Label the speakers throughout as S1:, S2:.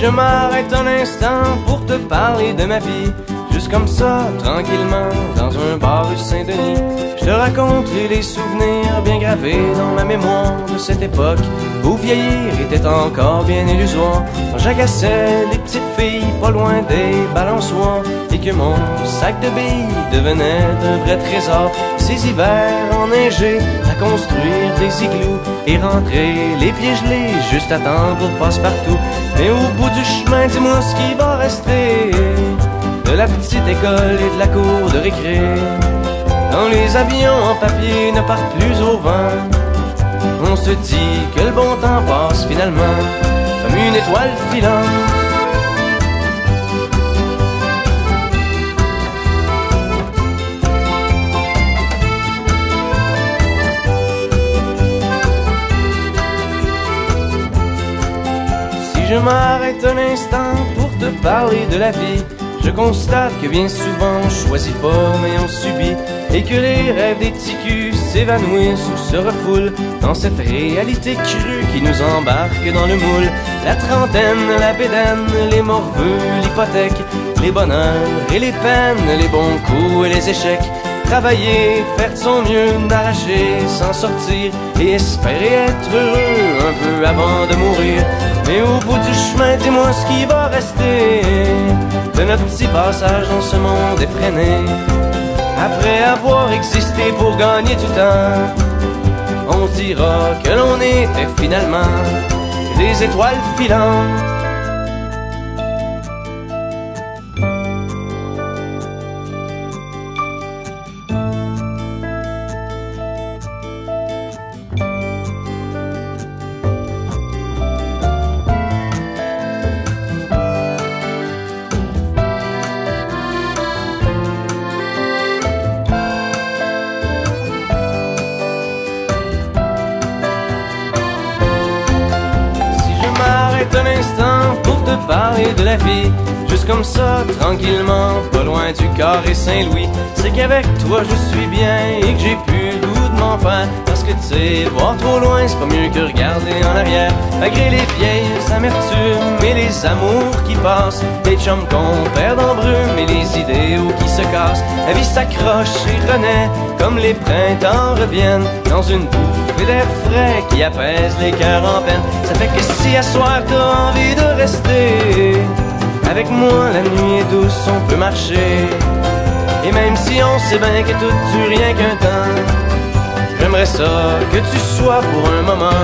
S1: je m'arrête un instant pour te parler de ma vie, juste comme ça, tranquillement, dans un bar rue Saint-Denis, je te raconterai les souvenirs bien gravés dans ma mémoire de cette époque où vieillir était encore bien illusoire, quand j'agaçais les petites filles pas loin des balançoires et que mon sac de billes devenait un vrai trésor. Ces hivers enneigés à construire des igloos et rentrer les pieds gelés juste à temps pour passe-partout. Mais au bout du chemin, dis-moi ce qui va rester de la petite école et de la cour de récré, quand les avions en papier ne partent plus au vent. On se dit que le bon temps passe finalement comme une étoile filante. Si je m'arrête un instant pour te parler de la vie, je constate que bien souvent on choisit pas mais on subit, et que les rêves des ticus s'évanouissent ou se refoulent dans cette réalité crue qui nous embarque dans le moule. La trentaine, la bédaine, les morveux, l'hypothèque, les bonheurs et les peines, les bons coups et les échecs. Travailler, faire de son mieux, d'arracher, s'en sortir et espérer être heureux un peu avant de mourir. Mais au bout du chemin, dis-moi ce qui va rester de notre petit passage dans ce monde effréné. Après avoir existé pour gagner du temps, on se dira que l'on était finalement des étoiles filantes. Un instant pour te parler de la vie, juste comme ça, tranquillement, pas loin du carré Saint-Louis, c'est qu'avec toi je suis bien et que j'ai plus le goût de m'en faire, parce que tu sais, voir trop loin c'est pas mieux que regarder en arrière, malgré les vieilles amertumes et les amours qui passent, les chums qu'on perd en brume et les idéaux qui se cassent. La vie s'accroche et renaît comme les printemps reviennent dans une bouffée d'air frais qui apaise les cœurs en peine. Ça fait que si à soir t'as envie de rester avec moi, la nuit est douce, on peut marcher, et même si on sait bien que tout dure rien qu'un temps, j'aimerais ça que tu sois pour un moment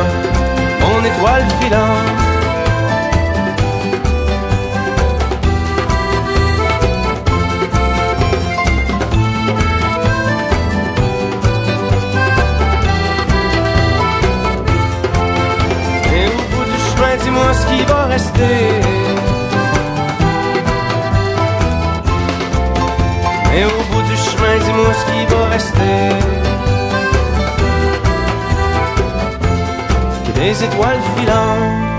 S1: mon étoile filante. Et au bout du chemin, dis-moi ce qui va rester. Et au bout du chemin, dis-moi ce qui va rester. Des étoiles filantes.